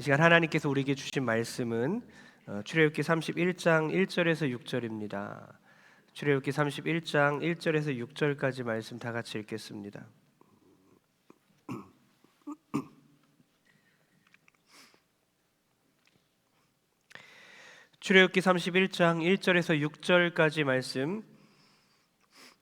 이 시간 하나님께서 우리에게 주신 말씀은 출애굽기 31장 1절에서 6절입니다. 출애굽기 31장 1절에서 6절까지 말씀 다 같이 읽겠습니다. 출애굽기 31장 1절에서 6절까지 말씀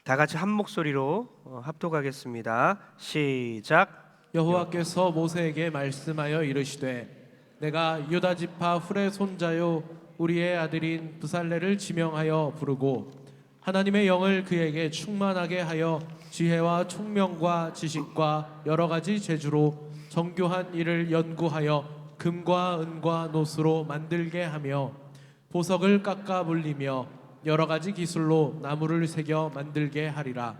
다 같이 한 목소리로 합독하겠습니다. 시작. 여호와께서 모세에게 말씀하여 이르시되 내가 유다 지파 훌의 손자요 우리의 아들인 브살레를 지명하여 부르고 하나님의 영을 그에게 충만하게 하여 지혜와 총명과 지식과 여러 가지 재주로 정교한 일을 연구하여 금과 은과 노수로 만들게 하며 보석을 깎아 물리며 여러 가지 기술로 나무를 새겨 만들게 하리라.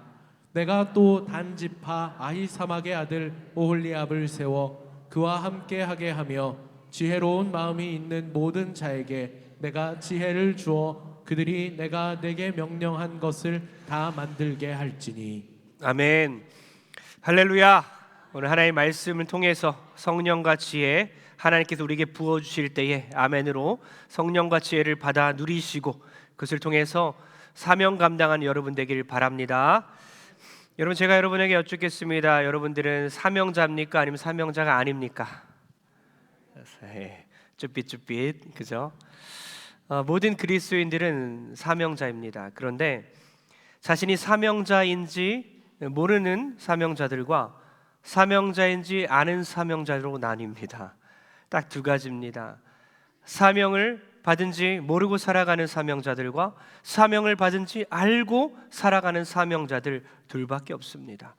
내가 또 단 지파 아히사막의 아들 오홀리압을 세워 그와 함께 하게 하며 지혜로운 마음이 있는 모든 자에게 내가 지혜를 주어 그들이 내가 내게 명령한 것을 다 만들게 할지니. 아멘. 할렐루야. 오늘 하나님의 말씀을 통해서 성령과 지혜 하나님께서 우리에게 부어주실 때에 아멘으로 성령과 지혜를 받아 누리시고 그것을 통해서 사명 감당하는 여러분 되기를 바랍니다. 여러분, 제가 여러분에게 여쭙겠습니다. 여러분들은 사명자입니까? 아니면 사명자가 아닙니까? 쭈삣쭈삣, 그죠? 모든 그리스도인들은 사명자입니다. 그런데 자신이 사명자인지 모르는 사명자들과 사명자인지 아는 사명자로 나뉩니다. 딱 두 가지입니다. 사명을 받은지 모르고 살아가는 사명자들과 사명을 받은지 알고 살아가는 사명자들 둘밖에 없습니다.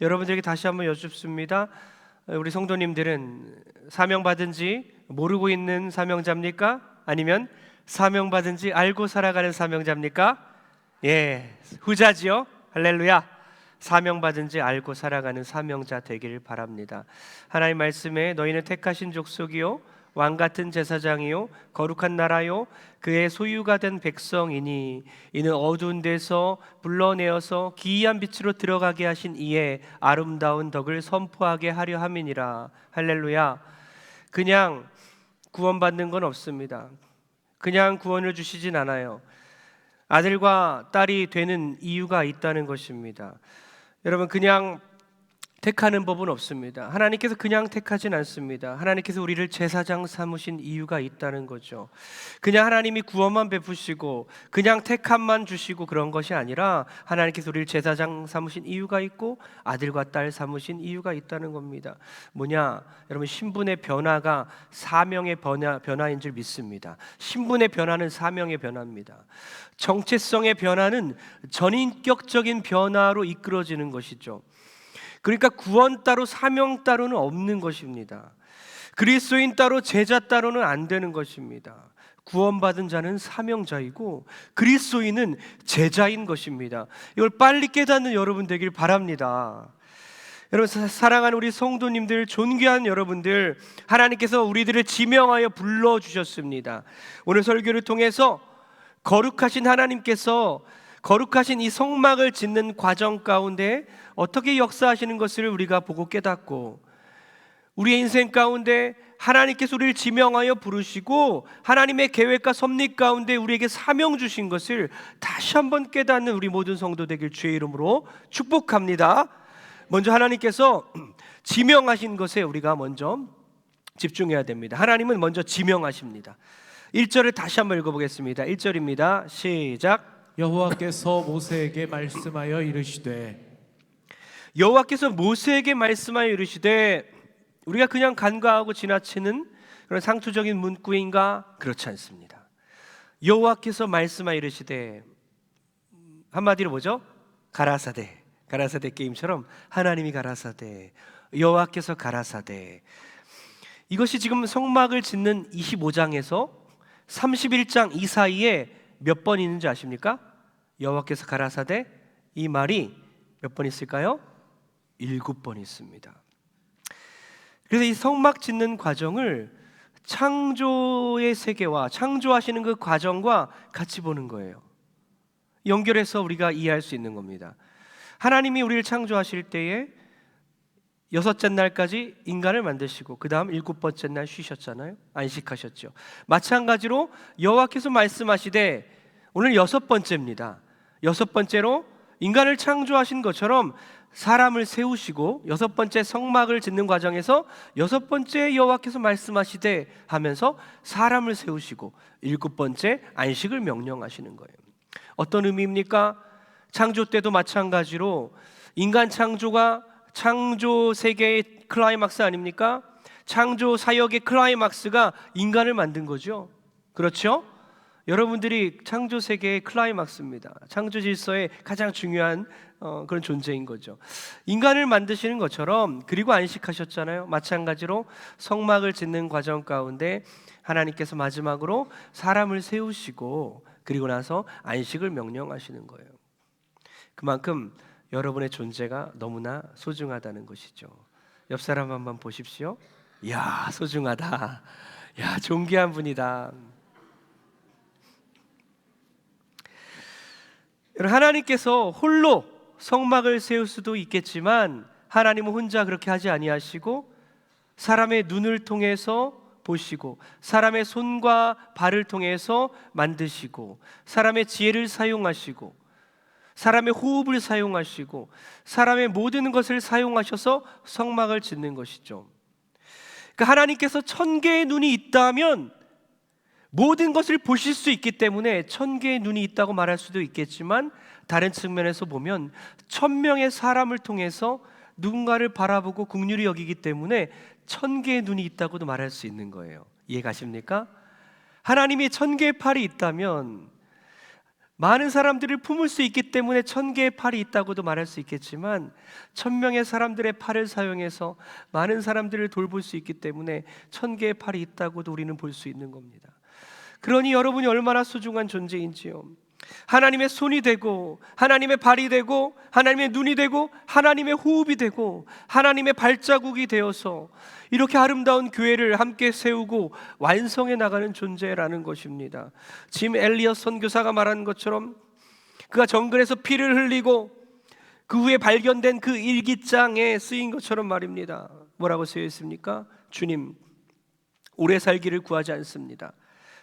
여러분들에게 다시 한번 여쭙습니다. 우리 성도님들은 사명받은지 모르고 있는 사명자입니까? 아니면 사명받은지 알고 살아가는 사명자입니까? 예, 후자지요. 할렐루야. 사명받은지 알고 살아가는 사명자 되기를 바랍니다. 하나님 말씀에 너희는 택하신 족속이요 왕같은 제사장이요 거룩한 나라요 그의 소유가 된 백성이니 이는 어두운 데서 불러내어서 기이한 빛으로 들어가게 하신 이의 아름다운 덕을 선포하게 하려 함이니라. 할렐루야. 그냥 구원받는 건 없습니다. 그냥 구원을 주시진 않아요. 아들과 딸이 되는 이유가 있다는 것입니다. 여러분, 그냥 택하는 법은 없습니다. 하나님께서 그냥 택하진 않습니다. 하나님께서 우리를 제사장 삼으신 이유가 있다는 거죠. 그냥 하나님이 구원만 베푸시고 그냥 택함만 주시고 그런 것이 아니라 하나님께서 우리를 제사장 삼으신 이유가 있고 아들과 딸 삼으신 이유가 있다는 겁니다. 뭐냐? 여러분, 신분의 변화가 사명의 변화인 줄 믿습니다. 신분의 변화는 사명의 변화입니다. 정체성의 변화는 전인격적인 변화로 이끌어지는 것이죠. 그러니까 구원 따로 사명 따로는 없는 것입니다. 그리스도인 따로 제자 따로는 안 되는 것입니다. 구원받은 자는 사명자이고 그리스도인은 제자인 것입니다. 이걸 빨리 깨닫는 여러분 되길 바랍니다. 여러분, 사랑하는 우리 성도님들, 존귀한 여러분들, 하나님께서 우리들을 지명하여 불러주셨습니다. 오늘 설교를 통해서 거룩하신 하나님께서 거룩하신 이 성막을 짓는 과정 가운데 어떻게 역사하시는 것을 우리가 보고 깨닫고 우리의 인생 가운데 하나님께서 우리를 지명하여 부르시고 하나님의 계획과 섭리 가운데 우리에게 사명 주신 것을 다시 한번 깨닫는 우리 모든 성도 되길 주의 이름으로 축복합니다. 먼저 하나님께서 지명하신 것에 우리가 먼저 집중해야 됩니다. 하나님은 먼저 지명하십니다. 1절을 다시 한번 읽어보겠습니다. 1절입니다. 시작. 여호와께서 모세에게 말씀하여 이르시되 여호와께서 모세에게 말씀하여 이르시되 우리가 그냥 간과하고 지나치는 그런 상투적인 문구인가? 그렇지 않습니다. 여호와께서 말씀하여 이르시되 한마디로 뭐죠? 가라사대 게임처럼 하나님이 가라사대, 여호와께서 가라사대. 이것이 지금 성막을 짓는 25장에서 31장 이 사이에 몇 번 있는지 아십니까? 여호와께서 가라사대, 이 말이 몇 번 있을까요? 7번 있습니다. 그래서 이 성막 짓는 과정을 창조의 세계와 창조하시는 그 과정과 같이 보는 거예요. 연결해서 우리가 이해할 수 있는 겁니다. 하나님이 우리를 창조하실 때에 6째 날까지 인간을 만드시고 그 다음 7번째 날 쉬셨잖아요. 안식하셨죠. 마찬가지로 여호와께서 말씀하시되 오늘 6번째입니다. 6번째로 인간을 창조하신 것처럼 사람을 세우시고 6번째 성막을 짓는 과정에서 6번째 여호와께서 말씀하시되 하면서 사람을 세우시고 7번째 안식을 명령하시는 거예요. 어떤 의미입니까? 창조 때도 마찬가지로 인간 창조가 창조 세계의 클라이막스 아닙니까? 창조 사역의 클라이막스가 인간을 만든 거죠. 그렇죠? 여러분들이 창조 세계의 클라이막스입니다. 창조 질서의 가장 중요한 그런 존재인 거죠. 인간을 만드시는 것처럼 그리고 안식하셨잖아요. 마찬가지로 성막을 짓는 과정 가운데 하나님께서 마지막으로 사람을 세우시고 그리고 나서 안식을 명령하시는 거예요. 그만큼 여러분의 존재가 너무나 소중하다는 것이죠. 옆 사람 한번 보십시오. 이야, 소중하다. 야, 존귀한 분이다. 하나님께서 홀로 성막을 세울 수도 있겠지만 하나님은 혼자 그렇게 하지 아니하시고 사람의 눈을 통해서 보시고 사람의 손과 발을 통해서 만드시고 사람의 지혜를 사용하시고 사람의 호흡을 사용하시고 사람의 모든 것을 사용하셔서 성막을 짓는 것이죠. 그러니까 하나님께서 1000개의 눈이 있다면 모든 것을 보실 수 있기 때문에 1000개의 눈이 있다고 말할 수도 있겠지만 다른 측면에서 보면 1000명의 사람을 통해서 누군가를 바라보고 긍휼히 여기기 때문에 1000개의 눈이 있다고도 말할 수 있는 거예요. 이해가십니까? 하나님이 1000개의 팔이 있다면 많은 사람들을 품을 수 있기 때문에 1000개의 팔이 있다고도 말할 수 있겠지만 1000명의 사람들의 팔을 사용해서 많은 사람들을 돌볼 수 있기 때문에 1000개의 팔이 있다고도 우리는 볼 수 있는 겁니다. 그러니 여러분이 얼마나 소중한 존재인지요. 하나님의 손이 되고 하나님의 발이 되고 하나님의 눈이 되고 하나님의 호흡이 되고 하나님의 발자국이 되어서 이렇게 아름다운 교회를 함께 세우고 완성해 나가는 존재라는 것입니다. 짐 엘리엇 선교사가 말한 것처럼 그가 정글에서 피를 흘리고 그 후에 발견된 그 일기장에 쓰인 것처럼 말입니다. 뭐라고 쓰여 있습니까? 주님, 오래 살기를 구하지 않습니다.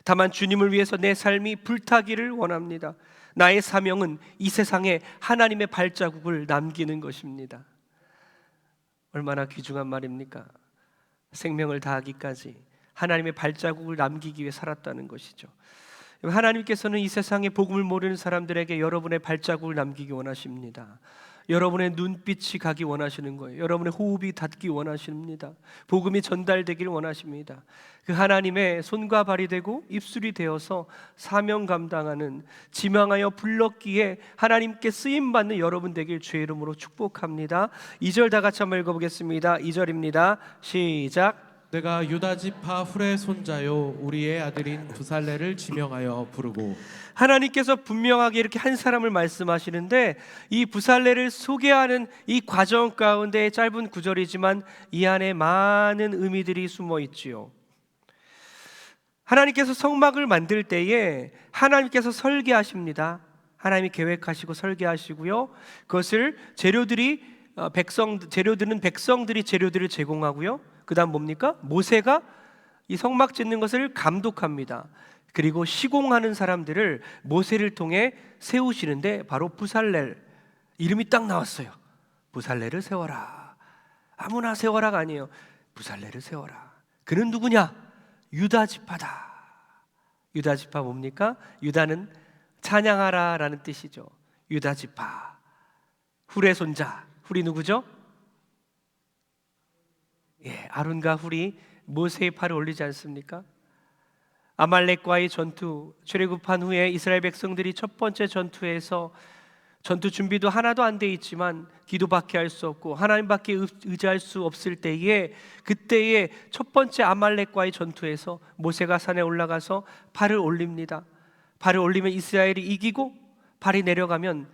다만 주님을 위해서 내 삶이 불타기를 원합니다. 나의 사명은 이 세상에 하나님의 발자국을 남기는 것입니다. 얼마나 귀중한 말입니까? 생명을 다하기까지 하나님의 발자국을 남기기 위해 살았다는 것이죠. 하나님께서는 이 세상에 복음을 모르는 사람들에게 여러분의 발자국을 남기기 원하십니다. 여러분의 눈빛이 가기 원하시는 거예요. 여러분의 호흡이 닿기 원하십니다. 복음이 전달되기를 원하십니다. 그 하나님의 손과 발이 되고 입술이 되어서 사명 감당하는 지명하여 불렀기에 하나님께 쓰임받는 여러분 되길 주의 이름으로 축복합니다. 2절 다 같이 한번 읽어보겠습니다. 2절입니다. 시작. 내가 유다 지파 훌의 손자요 우리의 아들인 부살레를 지명하여 부르고. 하나님께서 분명하게 이렇게 한 사람을 말씀하시는데 이 부살레를 소개하는 이 과정 가운데 짧은 구절이지만 이 안에 많은 의미들이 숨어 있지요. 하나님께서 성막을 만들 때에 하나님께서 설계하십니다. 하나님이 계획하시고 설계하시고요. 그것을 재료들은 백성들이 재료들을 제공하고요. 그 다음 뭡니까? 모세가 이 성막 짓는 것을 감독합니다. 그리고 시공하는 사람들을 모세를 통해 세우시는데 바로 부살렐, 이름이 딱 나왔어요. 부살렐을 세워라. 아무나 세워라가 아니에요. 부살렐을 세워라. 그는 누구냐? 유다 지파다. 유다 지파 뭡니까? 유다는 찬양하라 라는 뜻이죠. 유다 지파, 훌의 손자. 훌이 누구죠? 아론과 훌이 모세의 팔을 올리지 않습니까? 아말렉과의 전투, 출애굽한 후에 이스라엘 백성들이 첫 번째 전투에서 전투 준비도 하나도 안 돼 있지만 기도밖에 할 수 없고 하나님밖에 의지할 수 없을 때에 그때의 첫 번째 아말렉과의 전투에서 모세가 산에 올라가서 팔을 올립니다. 팔을 올리면 이스라엘이 이기고 팔이 내려가면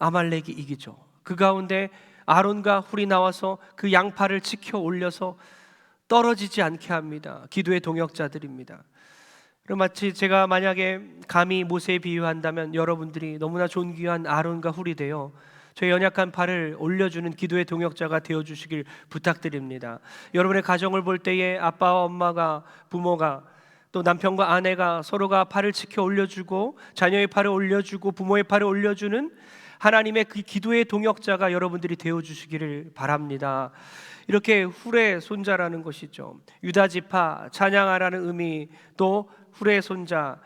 아말렉이 이기죠. 그 가운데 아론과 훌이 나와서 그 양팔을 지켜 올려서 떨어지지 않게 합니다. 기도의 동역자들입니다. 그럼 마치 제가 만약에 감히 모세에 비유한다면 여러분들이 너무나 존귀한 아론과 훌이 되어 저희 연약한 팔을 올려주는 기도의 동역자가 되어주시길 부탁드립니다. 여러분의 가정을 볼 때에 아빠와 엄마가, 부모가, 또 남편과 아내가 서로가 팔을 지켜 올려주고, 자녀의 팔을 올려주고, 부모의 팔을 올려주는 하나님의 그 기도의 동역자가 여러분들이 되어주시기를 바랍니다. 이렇게 후레 손자라는 것이죠. 유다 지파 찬양하라는 의미, 또 후레 손자.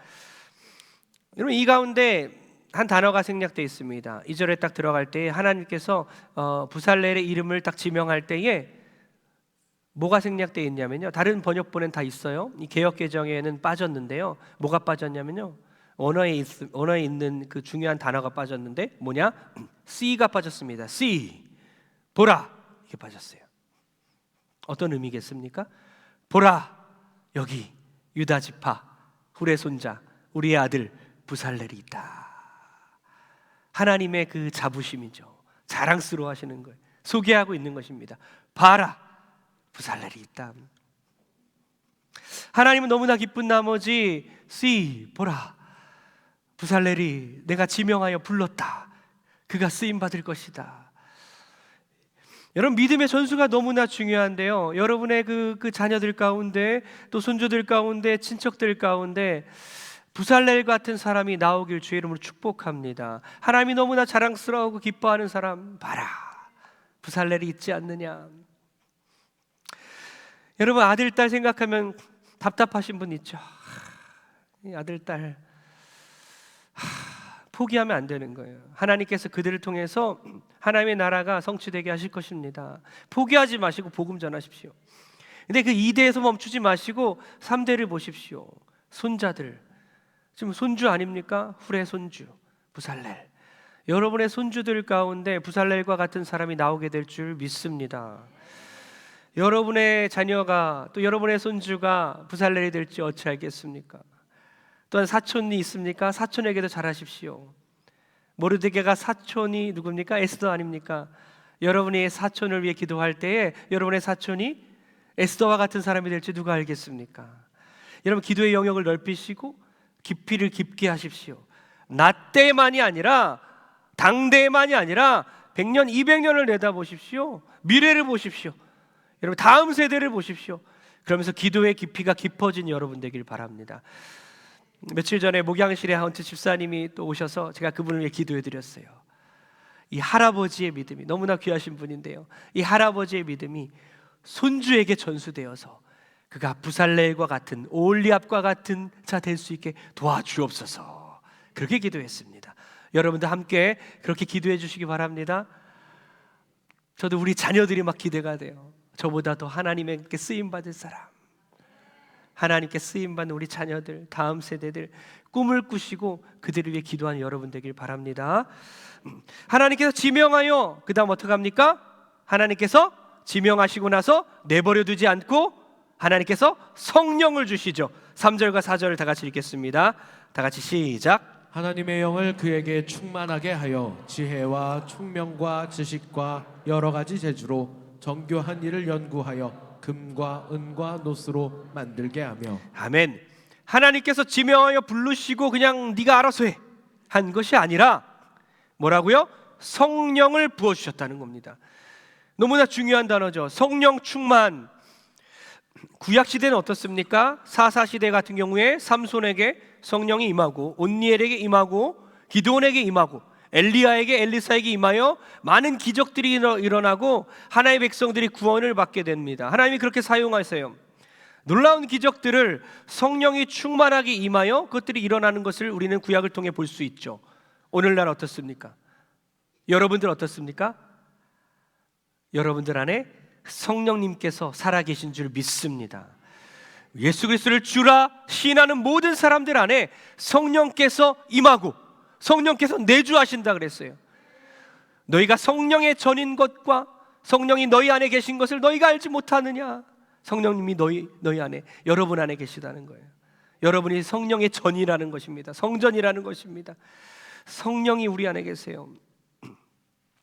여러분, 이 가운데 한 단어가 생략되어 있습니다. 2절에 딱 들어갈 때 하나님께서 부살렐의 이름을 딱 지명할 때에 뭐가 생략되어 있냐면요, 다른 번역본엔 다 있어요. 이 개역개정에는 빠졌는데요, 뭐가 빠졌냐면요, 언어에 있는 그 중요한 단어가 빠졌는데 뭐냐? C가 빠졌습니다. C, 보라, 이게 빠졌어요. 어떤 의미겠습니까? 보라, 여기 유다 지파 후레 손자 우리의 아들 부살렐이 있다. 하나님의 그 자부심이죠. 자랑스러워하시는 거예요. 소개하고 있는 것입니다. 봐라, 부살렐이 있다. 하나님은 너무나 기쁜 나머지 see, 보라, 부살렐이 내가 지명하여 불렀다. 그가 쓰임받을 것이다. 여러분, 믿음의 전수가 너무나 중요한데요, 여러분의 그 자녀들 가운데, 또 손주들 가운데, 친척들 가운데 부살렐 같은 사람이 나오길 주의 이름으로 축복합니다. 하나님이 너무나 자랑스러워하고 기뻐하는 사람, 봐라, 부살렐이 있지 않느냐. 여러분, 아들, 딸 생각하면 답답하신 분 있죠. 이 아들, 딸 포기하면 안 되는 거예요. 하나님께서 그들을 통해서 하나님의 나라가 성취되게 하실 것입니다. 포기하지 마시고 복음 전하십시오. 근데 그 2대에서 멈추지 마시고 3대를 보십시오. 손자들, 지금 손주 아닙니까? 후레 손주 부살렐. 여러분의 손주들 가운데 부살렐과 같은 사람이 나오게 될 줄 믿습니다. 여러분의 자녀가, 또 여러분의 손주가 부살렐이 될지 어찌 알겠습니까? 또한 사촌이 있습니까? 사촌에게도 잘하십시오. 모르드게가 사촌이 누굽니까? 에스더 아닙니까? 여러분이 사촌을 위해 기도할 때에 여러분의 사촌이 에스더와 같은 사람이 될지 누가 알겠습니까? 여러분, 기도의 영역을 넓히시고 깊이를 깊게 하십시오. 나때만이 아니라, 당대만이 아니라 100년, 200년을 내다보십시오. 미래를 보십시오. 여러분, 다음 세대를 보십시오. 그러면서 기도의 깊이가 깊어진 여러분 되길 바랍니다. 며칠 전에 목양실에 하운트 집사님이 또 오셔서 제가 그분을 위해 기도해 드렸어요. 이 할아버지의 믿음이 너무나 귀하신 분인데요, 이 할아버지의 믿음이 손주에게 전수되어서 그가 부살렐과 같은, 오홀리압과 같은 자 될 수 있게 도와주옵소서, 그렇게 기도했습니다. 여러분도 함께 그렇게 기도해 주시기 바랍니다. 저도 우리 자녀들이 막 기대가 돼요. 저보다 더 하나님께 쓰임받을 사람, 하나님께 쓰임받는 우리 자녀들, 다음 세대들, 꿈을 꾸시고 그들을 위해 기도하는 여러분 되길 바랍니다. 하나님께서 지명하여, 그 다음 어떻게 합니까? 하나님께서 지명하시고 나서 내버려 두지 않고 하나님께서 성령을 주시죠. 3절과 4절을 다 같이 읽겠습니다. 다 같이 시작. 하나님의 영을 그에게 충만하게 하여 지혜와 총명과 지식과 여러 가지 재주로 정교한 일을 연구하여 금과 은과 노스로 만들게 하며. 아멘. 하나님께서 지명하여 부르시고 그냥 네가 알아서 해 한 것이 아니라 뭐라고요? 성령을 부어주셨다는 겁니다. 너무나 중요한 단어죠. 성령 충만. 구약시대는 어떻습니까? 사사시대 같은 경우에 삼손에게 성령이 임하고, 온니엘에게 임하고, 기드온에게 임하고, 엘리야에게, 엘리사에게 임하여 많은 기적들이 일어나고 하나님의 백성들이 구원을 받게 됩니다. 하나님이 그렇게 사용하세요. 놀라운 기적들을 성령이 충만하게 임하여 그것들이 일어나는 것을 우리는 구약을 통해 볼 수 있죠. 오늘날 어떻습니까? 여러분들 어떻습니까? 여러분들 안에 성령님께서 살아계신 줄 믿습니다. 예수 그리스도를 주라 시인하는 모든 사람들 안에 성령께서 임하고 성령께서 내주하신다 그랬어요. 너희가 성령의 전인 것과 성령이 너희 안에 계신 것을 너희가 알지 못하느냐? 성령님이 너희 안에, 여러분 안에 계시다는 거예요. 여러분이 성령의 전이라는 것입니다. 성전이라는 것입니다. 성령이 우리 안에 계세요.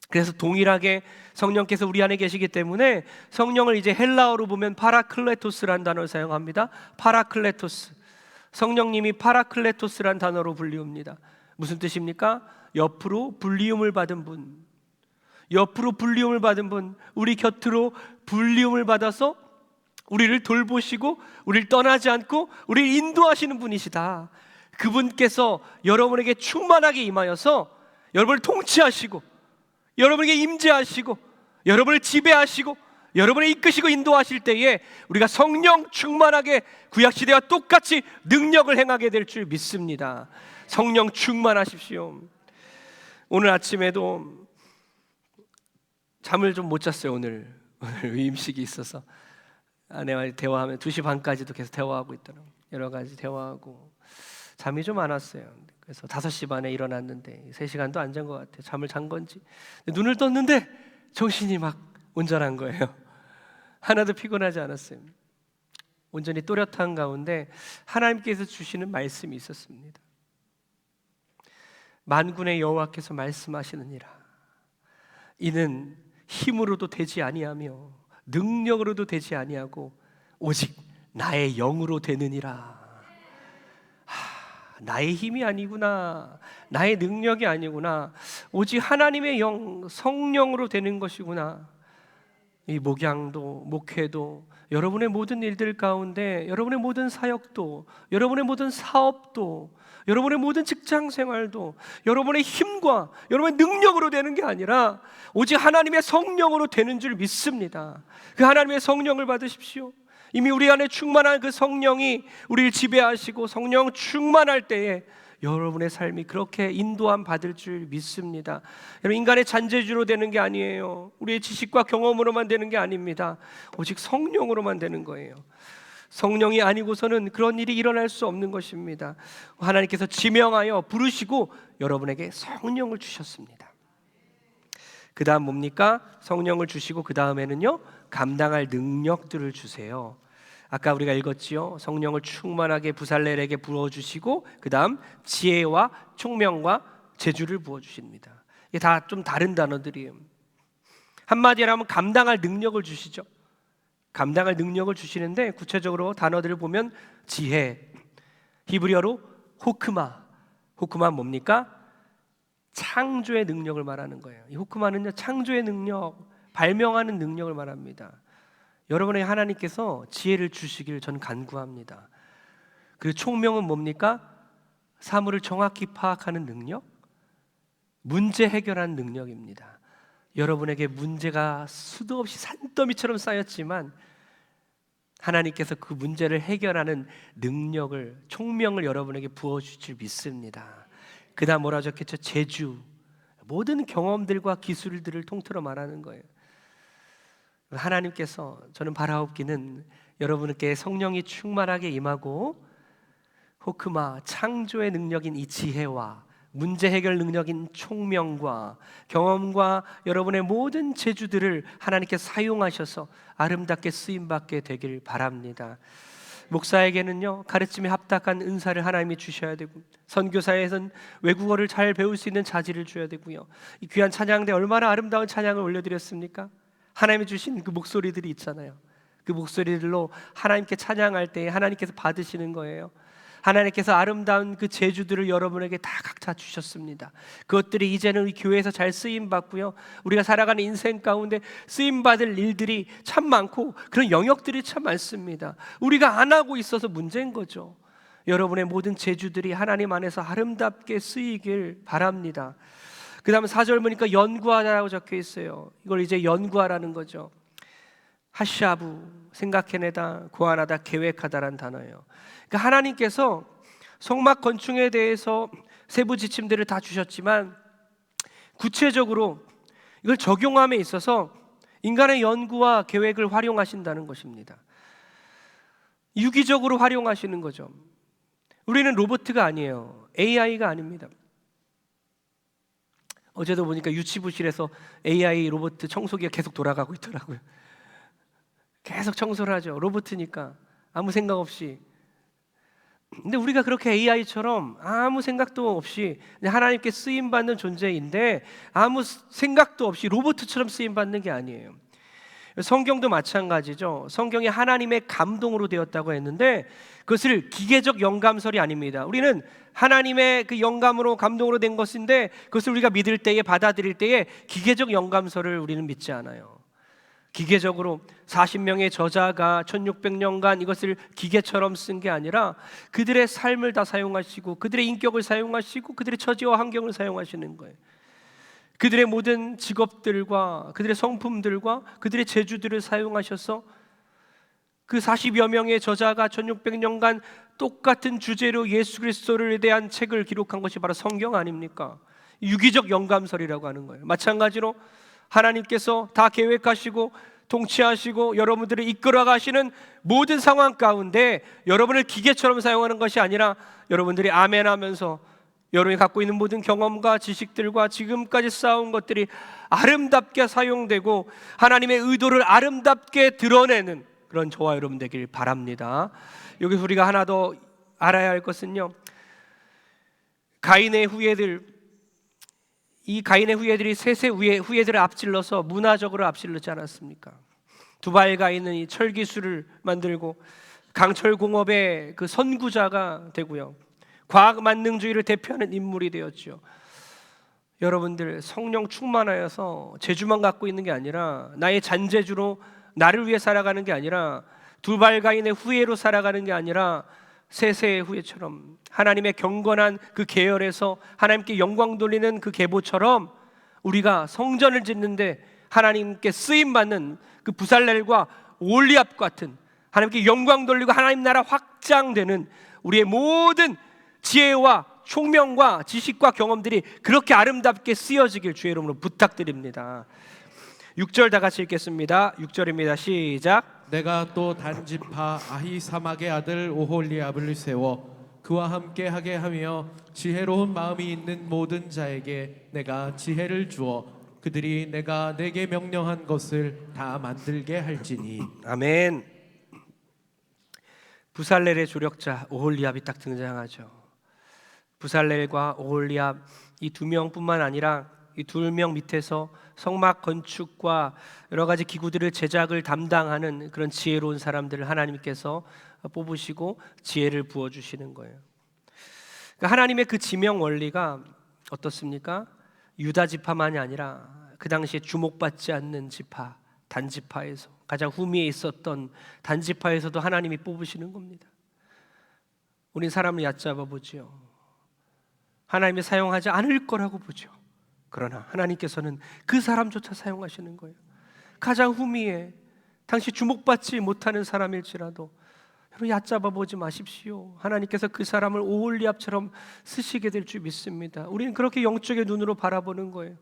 그래서 동일하게 성령께서 우리 안에 계시기 때문에 성령을 이제 헬라어로 보면 파라클레토스라는 단어를 사용합니다. 파라클레토스. 성령님이 파라클레토스라는 단어로 불리웁니다. 무슨 뜻입니까? 옆으로 불리움을 받은 분, 옆으로 불리움을 받은 분, 우리 곁으로 불리움을 받아서 우리를 돌보시고 우리를 떠나지 않고 우리를 인도하시는 분이시다. 그분께서 여러분에게 충만하게 임하여서 여러분을 통치하시고 여러분에게 임재하시고 여러분을 지배하시고 여러분을 이끄시고 인도하실 때에 우리가 성령 충만하게 구약시대와 똑같이 능력을 행하게 될 줄 믿습니다. 성령 충만하십시오. 오늘 아침에도 잠을 좀 못 잤어요. 오늘 임식이 있어서 아내와 대화하면 2시 반까지도 계속 대화하고 있더라고요. 여러 가지 대화하고 잠이 좀 안 왔어요. 그래서 5시 반에 일어났는데 3시간도 안 잔 것 같아요. 잠을 잔 건지. 눈을 떴는데 정신이 막 온전한 거예요. 하나도 피곤하지 않았어요. 온전히 또렷한 가운데 하나님께서 주시는 말씀이 있었습니다. 만군의 여호와께서 말씀하시느니라. 이는 힘으로도 되지 아니하며 능력으로도 되지 아니하고 오직 나의 영으로 되느니라. 나의 힘이 아니구나, 나의 능력이 아니구나, 오직 하나님의 영, 성령으로 되는 것이구나. 이 목양도 목회도 여러분의 모든 일들 가운데 여러분의 모든 사역도 여러분의 모든 사업도 여러분의 모든 직장 생활도 여러분의 힘과 여러분의 능력으로 되는 게 아니라 오직 하나님의 성령으로 되는 줄 믿습니다. 그 하나님의 성령을 받으십시오. 이미 우리 안에 충만한 그 성령이 우리를 지배하시고 성령 충만할 때에 여러분의 삶이 그렇게 인도함 받을 줄 믿습니다. 여러분, 인간의 잔재주로 되는 게 아니에요. 우리의 지식과 경험으로만 되는 게 아닙니다. 오직 성령으로만 되는 거예요. 성령이 아니고서는 그런 일이 일어날 수 없는 것입니다. 하나님께서 지명하여 부르시고 여러분에게 성령을 주셨습니다. 그 다음 뭡니까? 성령을 주시고 그 다음에는요, 감당할 능력들을 주세요. 아까 우리가 읽었지요. 성령을 충만하게 부살렐에게 부어주시고 그 다음 지혜와 총명과 재주를 부어주십니다. 이게 다 좀 다른 단어들이에요. 한마디로 하면 감당할 능력을 주시죠. 감당할 능력을 주시는데 구체적으로 단어들을 보면 지혜, 히브리어로 호크마. 호크마 뭡니까? 창조의 능력을 말하는 거예요. 이 호크마는요, 창조의 능력, 발명하는 능력을 말합니다. 여러분의 하나님께서 지혜를 주시기를 저는 간구합니다. 그리고 총명은 뭡니까? 사물을 정확히 파악하는 능력, 문제 해결하는 능력입니다. 여러분에게 문제가 수도 없이 산더미처럼 쌓였지만 하나님께서 그 문제를 해결하는 능력을, 총명을 여러분에게 부어주실 줄 믿습니다. 그 다음 뭐라 적혔죠? 재주, 모든 경험들과 기술들을 통틀어 말하는 거예요. 하나님께서, 저는 바라옵기는 여러분께 성령이 충만하게 임하고 호크마, 창조의 능력인 이 지혜와 문제 해결 능력인 총명과 경험과 여러분의 모든 재주들을 하나님께서 사용하셔서 아름답게 쓰임받게 되길 바랍니다. 목사에게는요, 가르침에 합당한 은사를 하나님이 주셔야 되고, 선교사에선 외국어를 잘 배울 수 있는 자질을 줘야 되고요. 이 귀한 찬양대 얼마나 아름다운 찬양을 올려드렸습니까? 하나님이 주신 그 목소리들이 있잖아요. 그 목소리들로 하나님께 찬양할 때 하나님께서 받으시는 거예요. 하나님께서 아름다운 그 재주들을 여러분에게 다 각자 주셨습니다. 그것들이 이제는 이 교회에서 잘 쓰임받고요, 우리가 살아가는 인생 가운데 쓰임받을 일들이 참 많고 그런 영역들이 참 많습니다. 우리가 안 하고 있어서 문제인 거죠. 여러분의 모든 재주들이 하나님 안에서 아름답게 쓰이길 바랍니다. 그 다음에 4절 보니까 연구하라고 적혀 있어요. 이걸 이제 연구하라는 거죠. 하샤부, 생각해내다, 고안하다, 계획하다라는 단어예요. 그러니까 하나님께서 성막 건축에 대해서 세부 지침들을 다 주셨지만 구체적으로 이걸 적용함에 있어서 인간의 연구와 계획을 활용하신다는 것입니다. 유기적으로 활용하시는 거죠. 우리는 로봇가 아니에요. AI가 아닙니다. 어제도 보니까 유치부실에서 AI 로봇 청소기가 계속 돌아가고 있더라고요. 계속 청소를 하죠. 로봇이니까 아무 생각 없이. 근데 우리가 그렇게 AI처럼 아무 생각도 없이 하나님께 쓰임받는 존재인데 아무 생각도 없이 로봇처럼 쓰임받는 게 아니에요. 성경도 마찬가지죠. 성경이 하나님의 감동으로 되었다고 했는데 그것을 기계적 영감설이 아닙니다. 우리는 하나님의 그 영감으로 감동으로 된 것인데 그것을 우리가 믿을 때에, 받아들일 때에 기계적 영감설을 우리는 믿지 않아요. 기계적으로 40명의 저자가 1600년간 이것을 기계처럼 쓴 게 아니라 그들의 삶을 다 사용하시고 그들의 인격을 사용하시고 그들의 처지와 환경을 사용하시는 거예요. 그들의 모든 직업들과 그들의 성품들과 그들의 재주들을 사용하셔서 그 40여 명의 저자가 1600년간 똑같은 주제로 예수 그리스도를 대한 책을 기록한 것이 바로 성경 아닙니까? 유기적 영감설이라고 하는 거예요. 마찬가지로 하나님께서 다 계획하시고 통치하시고 여러분들을 이끌어 가시는 모든 상황 가운데 여러분을 기계처럼 사용하는 것이 아니라 여러분들이 아멘 하면서 여러분이 갖고 있는 모든 경험과 지식들과 지금까지 쌓아온 것들이 아름답게 사용되고 하나님의 의도를 아름답게 드러내는 그런 저와 여러분 되길 바랍니다. 여기서 우리가 하나 더 알아야 할 것은요, 가인의 후예들, 이 가인의 후예들이 셋의 후예들을 앞질러서 문화적으로 앞질렀지 않았습니까? 두발가 있는 이 철기술을 만들고 강철공업의 그 선구자가 되고요, 과학 만능주의를 대표하는 인물이 되었죠. 여러분들 성령 충만하여서 재주만 갖고 있는 게 아니라 나의 잔재주로 나를 위해 살아가는 게 아니라 두발가인의 후예로 살아가는 게 아니라 세세의 후예처럼 하나님의 경건한 그 계열에서 하나님께 영광 돌리는 그 계보처럼 우리가 성전을 짓는데 하나님께 쓰임받는 그 부살렐과 올리압 같은 하나님께 영광 돌리고 하나님 나라 확장되는 우리의 모든 지혜와 총명과 지식과 경험들이 그렇게 아름답게 쓰여지길 주의 이름으로 부탁드립니다. 6절 다 같이 읽겠습니다. 6절입니다. 시작. 내가 또 단지파 아히사막의 아들 오홀리압을 세워 그와 함께 하게 하며 지혜로운 마음이 있는 모든 자에게 내가 지혜를 주어 그들이 내가 내게 명령한 것을 다 만들게 할지니. 아멘. 부살렐의 조력자 오홀리압이 딱 등장하죠. 부살렐과 오홀리압 이 두 명뿐만 아니라 이 두 명 밑에서 성막 건축과 여러 가지 기구들을 제작을 담당하는 그런 지혜로운 사람들을 하나님께서 뽑으시고 지혜를 부어주시는 거예요. 그러니까 하나님의 그 지명 원리가 어떻습니까? 유다 지파만이 아니라 그 당시에 주목받지 않는 지파, 단지파에서 가장 후미에 있었던 단지파에서도 하나님이 뽑으시는 겁니다. 우린 사람을 얕잡아 보지요. 하나님이 사용하지 않을 거라고 보죠. 그러나 하나님께서는 그 사람조차 사용하시는 거예요. 가장 후미에 당시 주목받지 못하는 사람일지라도 여러분 얕잡아 보지 마십시오. 하나님께서 그 사람을 오홀리압처럼 쓰시게 될 줄 믿습니다. 우리는 그렇게 영적인 눈으로 바라보는 거예요.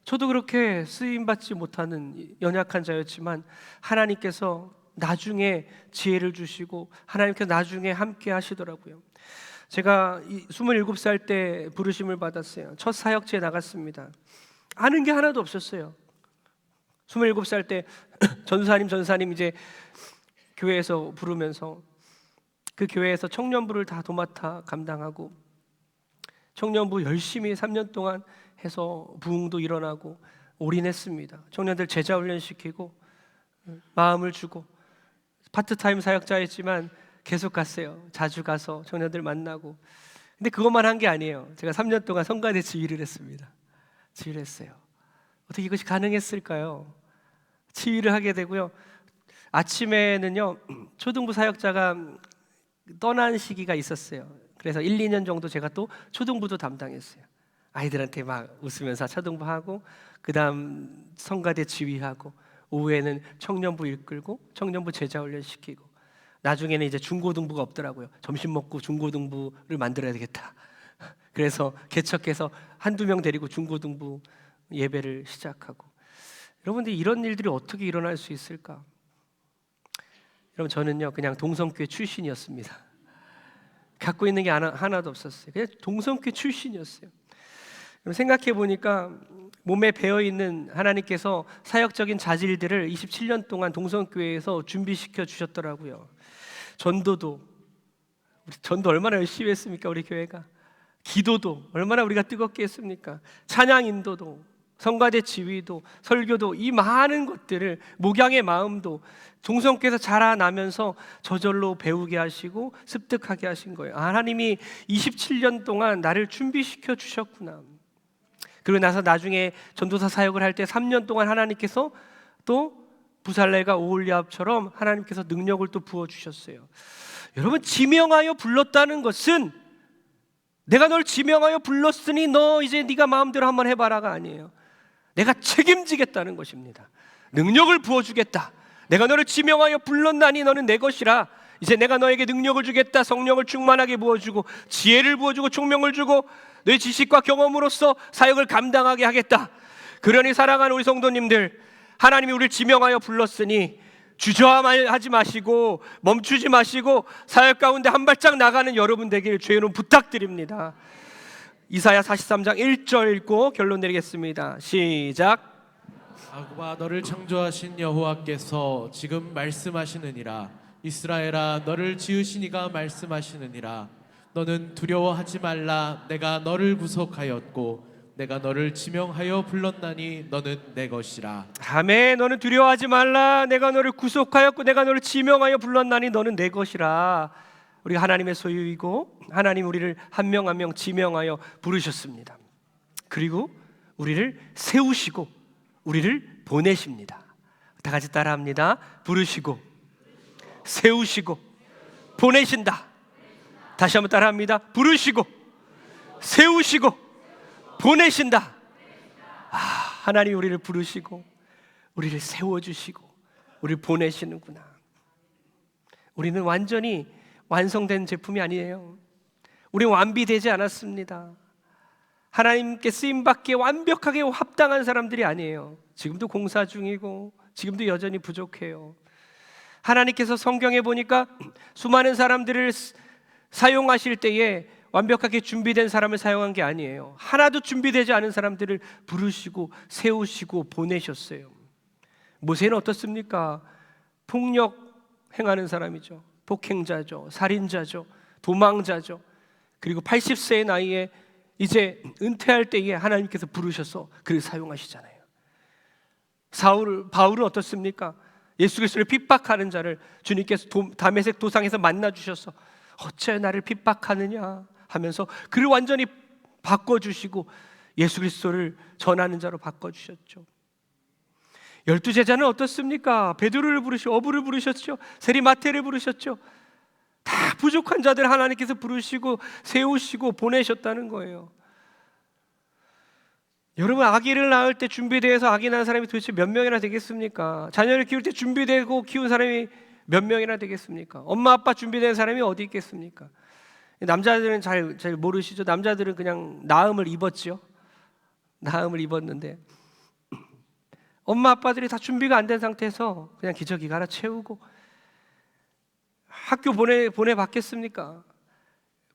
저도 그렇게 쓰임받지 못하는 연약한 자였지만 하나님께서 나중에 지혜를 주시고 하나님께서 나중에 함께 하시더라고요. 제가 27살 때 부르심을 받았어요. 첫 사역지에 나갔습니다. 아는 게 하나도 없었어요. 27살 때 전사님 이제 교회에서 부르면서 그 교회에서 청년부를 다 도맡아 감당하고 청년부 열심히 3년 동안 해서 부흥도 일어나고 올인했습니다. 청년들 제자 훈련시키고 마음을 주고 파트타임 사역자였지만 계속 갔어요. 자주 가서 청년들 만나고. 근데 그것만 한 게 아니에요. 제가 3년 동안 성가대 지휘를 했습니다. 지휘를 했어요. 어떻게 이것이 가능했을까요? 지휘를 하게 되고요. 아침에는요 초등부 사역자가 떠난 시기가 있었어요. 그래서 1, 2년 정도 제가 또 초등부도 담당했어요. 아이들한테 막 웃으면서 초등부 하고 그 다음 성가대 지휘하고 오후에는 청년부 이끌고 청년부 제자 훈련시키고 나중에는 이제 중고등부가 없더라고요. 점심 먹고 중고등부를 만들어야 되겠다. 그래서 개척해서 한두 명 데리고 중고등부 예배를 시작하고. 여러분들 이런 일들이 어떻게 일어날 수 있을까? 여러분 저는요 그냥 동성교회 출신이었습니다. 갖고 있는 게 하나도 없었어요. 그냥 동성교회 출신이었어요. 생각해 보니까 몸에 배어 있는 하나님께서 사역적인 자질들을 27년 동안 동성교회에서 준비시켜 주셨더라고요. 전도 얼마나 열심히 했습니까? 우리 교회가. 기도도 얼마나 우리가 뜨겁게 했습니까? 찬양 인도도 성가대 지휘도, 설교도, 이 많은 것들을, 목양의 마음도 동성께서 자라나면서 저절로 배우게 하시고 습득하게 하신 거예요. 하나님이 27년 동안 나를 준비시켜 주셨구나. 그리고 나서 나중에 전도사 사역을 할 때 3년 동안 하나님께서 또 부살레가 오홀리압처럼 하나님께서 능력을 또 부어주셨어요. 여러분, 지명하여 불렀다는 것은 내가 널 지명하여 불렀으니 너 이제 네가 마음대로 한번 해봐라가 아니에요. 내가 책임지겠다는 것입니다. 능력을 부어주겠다. 내가 너를 지명하여 불렀나니 너는 내 것이라. 이제 내가 너에게 능력을 주겠다. 성령을 충만하게 부어주고 지혜를 부어주고 총명을 주고 너의 지식과 경험으로써 사역을 감당하게 하겠다. 그러니 사랑하는 우리 성도님들, 하나님이 우리를 지명하여 불렀으니 주저하지 마시고 멈추지 마시고 사역 가운데 한 발짝 나가는 여러분 되기를 주의 이름 부탁드립니다. 이사야 43장 1절 읽고 결론 내리겠습니다. 시작. 아구바 너를 창조하신 여호와께서 지금 말씀하시느니라. 이스라엘아 너를 지으신 이가 말씀하시느니라. 너는 두려워하지 말라. 내가 너를 구속하였고 내가 너를 지명하여 불렀나니 너는 내 것이라. 아멘. 너는 두려워하지 말라. 내가 너를 구속하였고 내가 너를 지명하여 불렀나니 너는 내 것이라. 우리가 하나님의 소유이고 하나님 우리를 한 명 한 명 지명하여 부르셨습니다. 그리고 우리를 세우시고 우리를 보내십니다. 다 같이 따라합니다. 부르시고 세우시고 보내신다. 다시 한번 따라합니다. 부르시고 세우시고 보내신다. 하나님 우리를 부르시고 우리를 세워주시고 우리를 보내시는구나. 우리는 완전히 완성된 제품이 아니에요. 우리는 완비되지 않았습니다. 하나님께 쓰임받기에 완벽하게 합당한 사람들이 아니에요. 지금도 공사 중이고 지금도 여전히 부족해요. 하나님께서 성경에 보니까 수많은 사람들을 사용하실 때에 완벽하게 준비된 사람을 사용한 게 아니에요. 하나도 준비되지 않은 사람들을 부르시고 세우시고 보내셨어요. 모세는 어떻습니까? 폭력 행하는 사람이죠. 폭행자죠. 살인자죠. 도망자죠. 그리고 80세의 나이에 이제 은퇴할 때에 하나님께서 부르셔서 그를 사용하시잖아요. 바울은 어떻습니까? 예수 그리스도를 핍박하는 자를 주님께서 다메섹 도상에서 만나 주셔서 어째 나를 핍박하느냐 하면서 그를 완전히 바꿔주시고 예수 그리스도를 전하는 자로 바꿔주셨죠. 12제자는 어떻습니까? 베드로를 부르시고 어부를 부르셨죠. 세리마태를 부르셨죠. 다 부족한 자들 하나님께서 부르시고 세우시고 보내셨다는 거예요. 여러분, 아기를 낳을 때 준비되어서 아기 낳은 사람이 도대체 몇 명이나 되겠습니까? 자녀를 키울 때 준비되고 키운 사람이 몇 명이나 되겠습니까? 엄마 아빠 준비된 사람이 어디 있겠습니까? 남자들은 잘 모르시죠? 남자들은 그냥 낳음을 입었죠. 낳음을 입었는데 엄마 아빠들이 다 준비가 안 된 상태에서 그냥 기저귀 갈아 채우고 학교 보내봤겠습니까?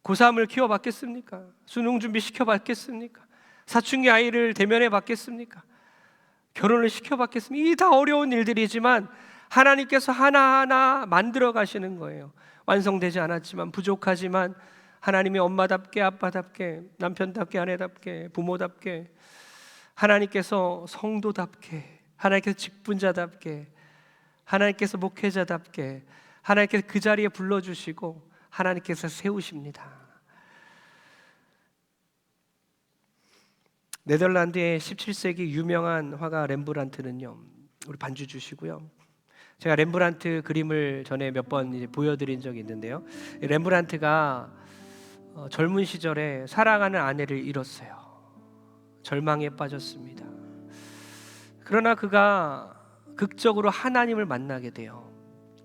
고3을 키워봤겠습니까? 수능 준비 시켜봤겠습니까? 사춘기 아이를 대면해 봤겠습니까? 결혼을 시켜봤겠습니까? 이 다 어려운 일들이지만 하나님께서 하나하나 만들어 가시는 거예요. 완성되지 않았지만 부족하지만 하나님의 엄마답게 아빠답게 남편답게 아내답게 부모답게 하나님께서 성도답게 하나님께서 직분자답게 하나님께서 목회자답게 하나님께서 그 자리에 불러주시고 하나님께서 세우십니다. 네덜란드의 17세기 유명한 화가 렘브란트는요, 우리 반주 주시고요. 제가 렘브란트 그림을 전에 몇 번 보여드린 적이 있는데요. 렘브란트가 젊은 시절에 사랑하는 아내를 잃었어요. 절망에 빠졌습니다. 그러나 그가 극적으로 하나님을 만나게 돼요.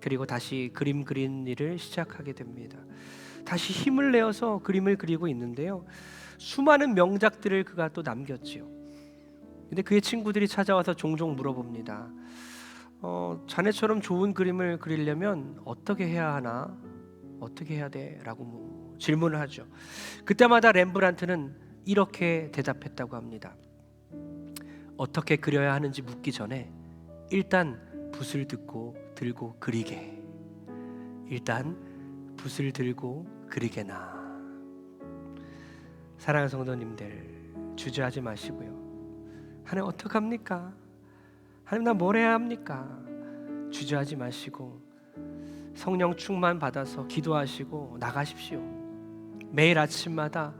그리고 다시 그림 그리는 일을 시작하게 됩니다. 다시 힘을 내어서 그림을 그리고 있는데요. 수많은 명작들을 그가 또 남겼지요. 근데 그의 친구들이 찾아와서 종종 물어봅니다. 자네처럼 좋은 그림을 그리려면 어떻게 해야 하나? 어떻게 해야 돼? 라고 질문을 하죠. 그때마다 렘브란트는 이렇게 대답했다고 합니다. 어떻게 그려야 하는지 묻기 전에 일단 붓을 들고 그리게. 일단 붓을 들고 그리게나. 사랑하는 성도님들, 주저하지 마시고요. 하나님 어떡합니까? 하나님 나 뭘 해야 합니까? 주저하지 마시고 성령 충만 받아서 기도하시고 나가십시오. 매일 아침마다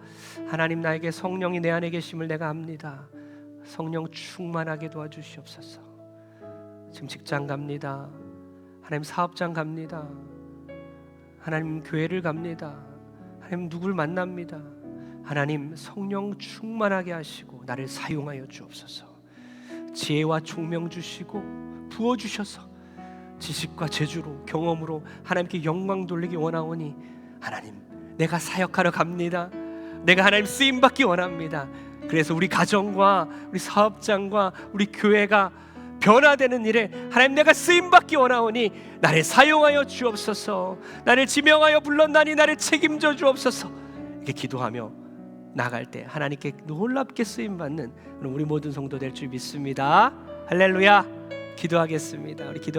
하나님 나에게 성령이 내 안에 계심을 내가 압니다. 성령 충만하게 도와주시옵소서. 지금 직장 갑니다. 하나님 사업장 갑니다. 하나님 교회를 갑니다. 하나님 누굴 만납니다. 하나님 성령 충만하게 하시고 나를 사용하여 주옵소서. 지혜와 총명 주시고 부어주셔서 지식과 재주로 경험으로 하나님께 영광 돌리기 원하오니 하나님 내가 사역하러 갑니다. 내가 하나님 쓰임받기 원합니다. 그래서 우리 가정과 우리 사업장과 우리 교회가 변화되는 일에 하나님 내가 쓰임받기 원하오니 나를 사용하여 주옵소서. 나를 지명하여 불렀나니 나를 책임져 주옵소서. 이렇게 기도하며 나갈 때 하나님께 놀랍게 쓰임받는 우리 모든 성도 될 줄 믿습니다. 할렐루야. 기도하겠습니다. 우리 기도